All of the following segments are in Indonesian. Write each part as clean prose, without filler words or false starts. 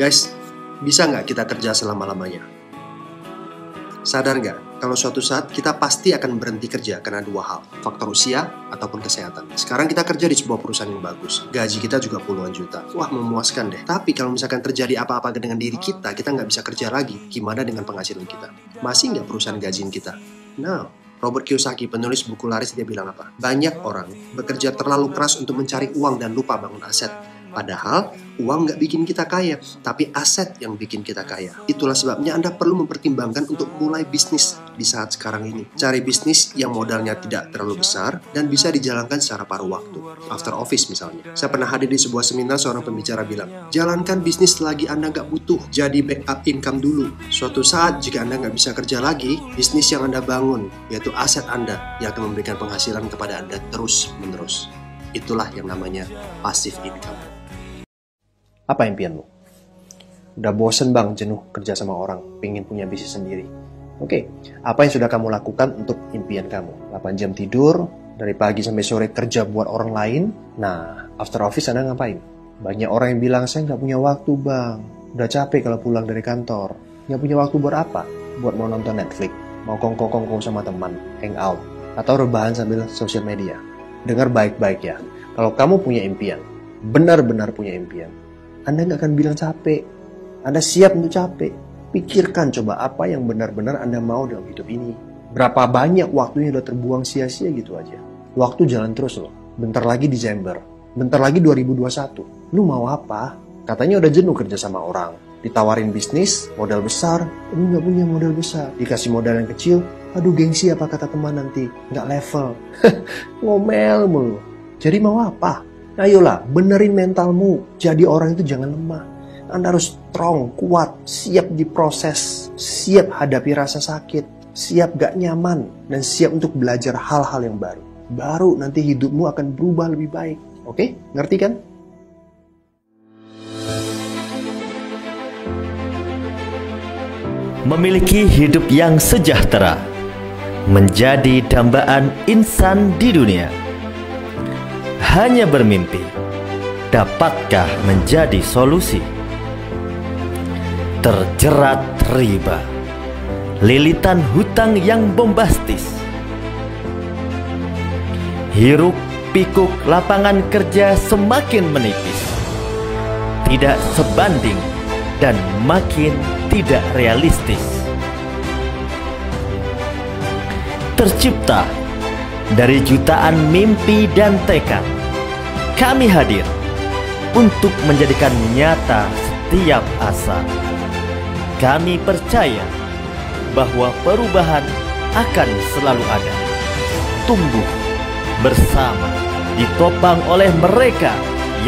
Guys, bisa nggak kita kerja selama-lamanya? Sadar nggak kalau suatu saat kita pasti akan berhenti kerja karena dua hal, faktor usia ataupun kesehatan. Sekarang kita kerja di sebuah perusahaan yang bagus, gaji kita juga puluhan juta. Wah, memuaskan deh. Tapi kalau misalkan terjadi apa-apa dengan diri kita nggak bisa kerja lagi, gimana dengan penghasilan kita? Masih nggak perusahaan gajiin kita? Nah, Robert Kiyosaki, penulis buku laris, dia bilang apa? Banyak orang bekerja terlalu keras untuk mencari uang dan lupa bangun aset. Padahal uang nggak bikin kita kaya, tapi aset yang bikin kita kaya. Itulah sebabnya Anda perlu mempertimbangkan untuk mulai bisnis di saat sekarang ini. Cari bisnis yang modalnya tidak terlalu besar dan bisa dijalankan secara paruh waktu. After office misalnya. Saya pernah hadir di sebuah seminar, seorang pembicara bilang, jalankan bisnis selagi Anda nggak butuh, jadi backup income dulu. Suatu saat jika Anda nggak bisa kerja lagi, bisnis yang Anda bangun, yaitu aset Anda, yang akan memberikan penghasilan kepada Anda terus-menerus. Itulah yang namanya passive income. Apa impianmu? Udah bosen bang, jenuh kerja sama orang, pengen punya bisnis sendiri. Oke, apa yang sudah kamu lakukan untuk impian kamu? 8 jam tidur, dari pagi sampai sore kerja buat orang lain. Nah, after office Anda ngapain? Banyak orang yang bilang, saya nggak punya waktu bang. Udah capek kalau pulang dari kantor. Nggak punya waktu buat apa? Buat mau nonton Netflix, mau kongko-kongko sama teman, hangout, atau rebahan sambil sosial media. Dengar baik-baik ya, kalau kamu punya impian, benar-benar punya impian, Anda nggak akan bilang capek. Anda siap untuk capek. Pikirkan coba apa yang benar-benar Anda mau dalam hidup ini. Berapa banyak waktunya udah terbuang sia-sia gitu aja. Waktu jalan terus loh. Bentar lagi Desember. Bentar lagi 2021. Lu mau apa? Katanya udah jenuh kerja sama orang. Ditawarin bisnis, modal besar. Lu nggak punya modal besar. Dikasih modal yang kecil. Aduh gengsi apa kata teman nanti. Nggak level. Ngomel mulu. Jadi mau apa? Ayolah, benerin mentalmu. Jadi orang itu jangan lemah. Anda harus strong, kuat, siap diproses, siap hadapi rasa sakit, siap gak nyaman, dan siap untuk belajar hal-hal yang baru. Baru nanti hidupmu akan berubah lebih baik. Oke? Ngerti kan? Memiliki hidup yang sejahtera menjadi dambaan insan di dunia. Hanya bermimpi, dapatkah menjadi solusi? Terjerat riba, lilitan hutang yang bombastis, hiruk pikuk lapangan kerja semakin menipis, tidak sebanding dan makin tidak realistis. Tercipta dari jutaan mimpi dan tekad, kami hadir untuk menjadikan nyata setiap asa. Kami percaya bahwa perubahan akan selalu ada. Tumbuh bersama, ditopang oleh mereka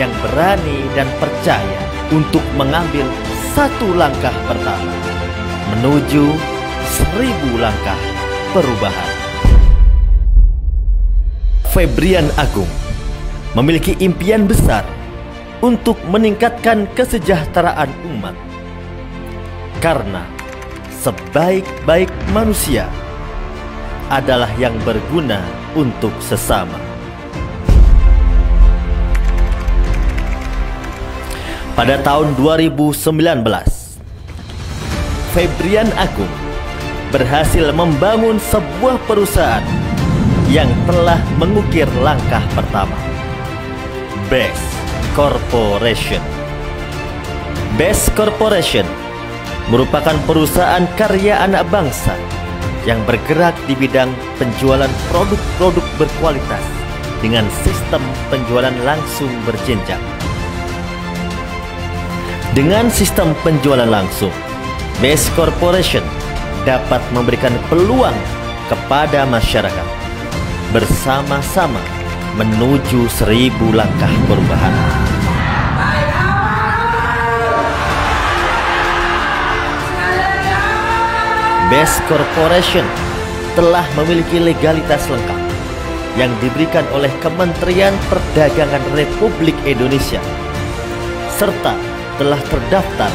yang berani dan percaya untuk mengambil satu langkah pertama menuju 1000 langkah perubahan. Febrian Agung memiliki impian besar untuk meningkatkan kesejahteraan umat. Karena sebaik-baik manusia adalah yang berguna untuk sesama. Pada tahun 2019, Febrian Agung berhasil membangun sebuah perusahaan yang telah mengukir langkah pertama, BEST Corporation. BEST Corporation merupakan perusahaan karya anak bangsa yang bergerak di bidang penjualan produk-produk berkualitas dengan sistem penjualan langsung berjenjang. Dengan sistem penjualan langsung, BEST Corporation dapat memberikan peluang kepada masyarakat bersama-sama menuju 1000 langkah perubahan. BEST Corporation telah memiliki legalitas lengkap yang diberikan oleh Kementerian Perdagangan Republik Indonesia serta telah terdaftar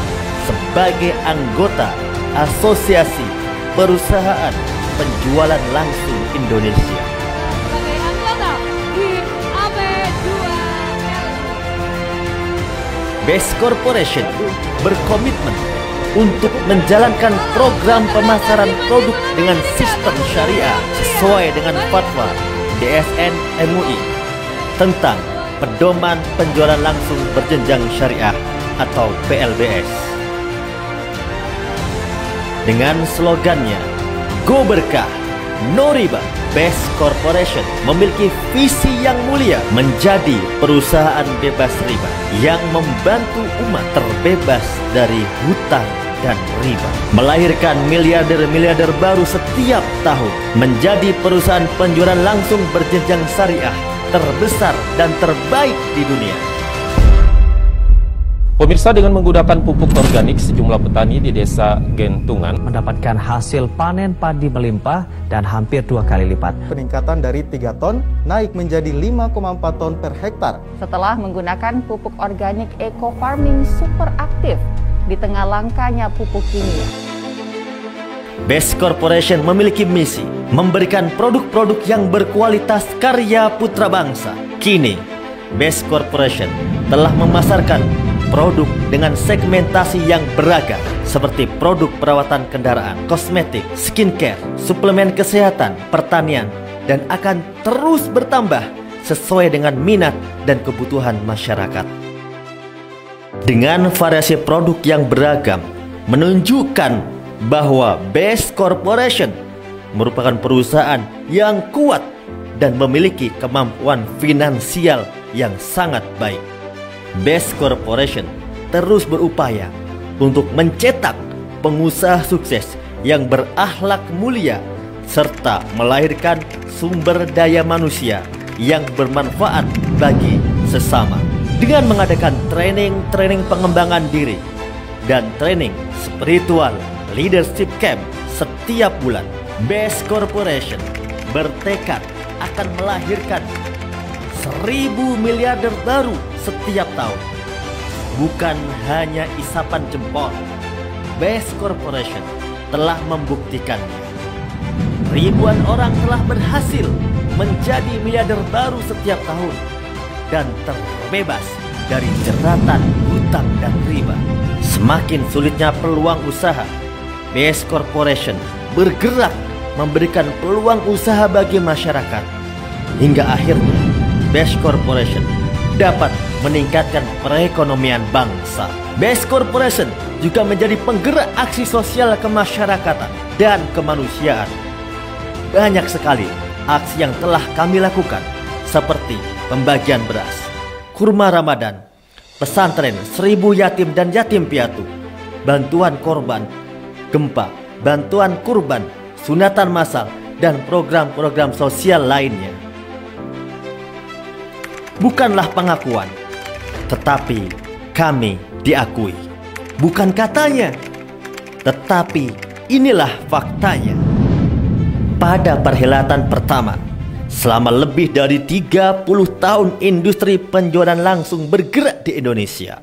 sebagai anggota Asosiasi Perusahaan Penjualan Langsung Indonesia. Sebagai anggota di AP2L. Best Corporation berkomitmen untuk menjalankan program pemasaran produk dengan sistem syariah sesuai dengan fatwa DSN MUI tentang pedoman penjualan langsung berjenjang syariah atau PLBS. Dengan slogannya Go Berkah, No Riba, Best Corporation memiliki visi yang mulia menjadi perusahaan bebas riba yang membantu umat terbebas dari hutang dan riba, melahirkan miliarder-miliarder baru setiap tahun, menjadi perusahaan penjualan langsung berjenjang syariah terbesar dan terbaik di dunia. Pemirsa, dengan menggunakan pupuk organik, sejumlah petani di desa Gentungan mendapatkan hasil panen padi melimpah dan hampir 2 kali lipat. Peningkatan dari 3 ton naik menjadi 5,4 ton per hektar. Setelah menggunakan pupuk organik eco farming super aktif di tengah langkanya pupuk kimia. Best Corporation memiliki misi memberikan produk-produk yang berkualitas karya putra bangsa. Kini, Best Corporation telah memasarkan produk dengan segmentasi yang beragam seperti produk perawatan kendaraan, kosmetik, skincare, suplemen kesehatan, pertanian, dan akan terus bertambah sesuai dengan minat dan kebutuhan masyarakat. Dengan variasi produk yang beragam menunjukkan bahwa Best Corporation merupakan perusahaan yang kuat dan memiliki kemampuan finansial yang sangat baik. Best Corporation terus berupaya untuk mencetak pengusaha sukses yang berakhlak mulia serta melahirkan sumber daya manusia yang bermanfaat bagi sesama dengan mengadakan training pengembangan diri dan training spiritual leadership camp setiap bulan. Best Corporation bertekad akan melahirkan 1.000 miliarder baru setiap tahun. Bukan hanya isapan jempol, Best Corporation telah membuktikannya. Ribuan orang telah berhasil menjadi miliarder baru setiap tahun dan terbebas dari jeratan hutang dan riba. Semakin sulitnya peluang usaha, Best Corporation bergerak memberikan peluang usaha bagi masyarakat. Hingga akhirnya Best Corporation dapat meningkatkan perekonomian bangsa. Best Corporation juga menjadi penggerak aksi sosial kemasyarakatan dan kemanusiaan. Banyak sekali aksi yang telah kami lakukan seperti pembagian beras, kurma Ramadan, pesantren 1000 yatim dan yatim piatu, bantuan korban gempa, bantuan kurban, sunatan massal, dan program-program sosial lainnya. Bukanlah pengakuan, tetapi kami diakui. Bukan katanya, tetapi inilah faktanya. Pada perhelatan pertama, selama lebih dari 30 tahun industri penjualan langsung bergerak di Indonesia,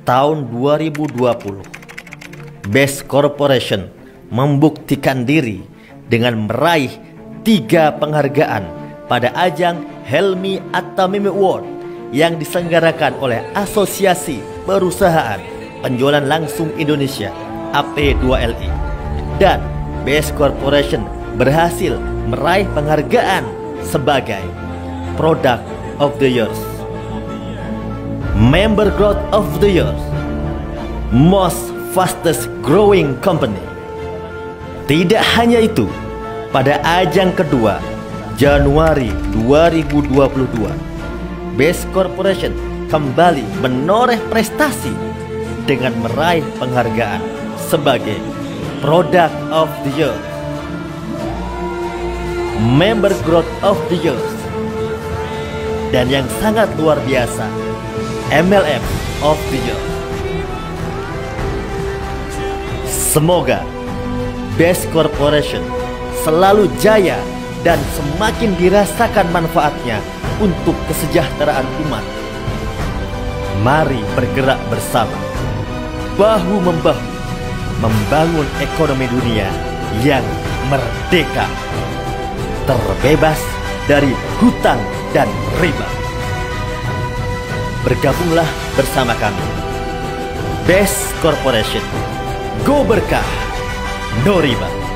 tahun 2020, Best Corporation membuktikan diri dengan meraih 3 penghargaan pada ajang Helmi At-Tamimi Award yang diselenggarakan oleh Asosiasi Perusahaan Penjualan Langsung Indonesia AP2LI, dan Best Corporation berhasil meraih penghargaan sebagai Product of the Year, Member Growth of the Year, Most Fastest Growing Company. Tidak hanya itu, pada ajang kedua Januari 2022, Best Corporation kembali menoreh prestasi dengan meraih penghargaan sebagai Product of the Year, Member Growth of the Year, dan yang sangat luar biasa, MLM of the Year. Semoga Best Corporation selalu jaya dan semakin dirasakan manfaatnya untuk kesejahteraan umat. Mari bergerak bersama, bahu-membahu, membangun ekonomi dunia yang merdeka, terbebas dari hutang dan riba. bergabunglah bersama kami. Best Corporation, Go Berkah, No Riba.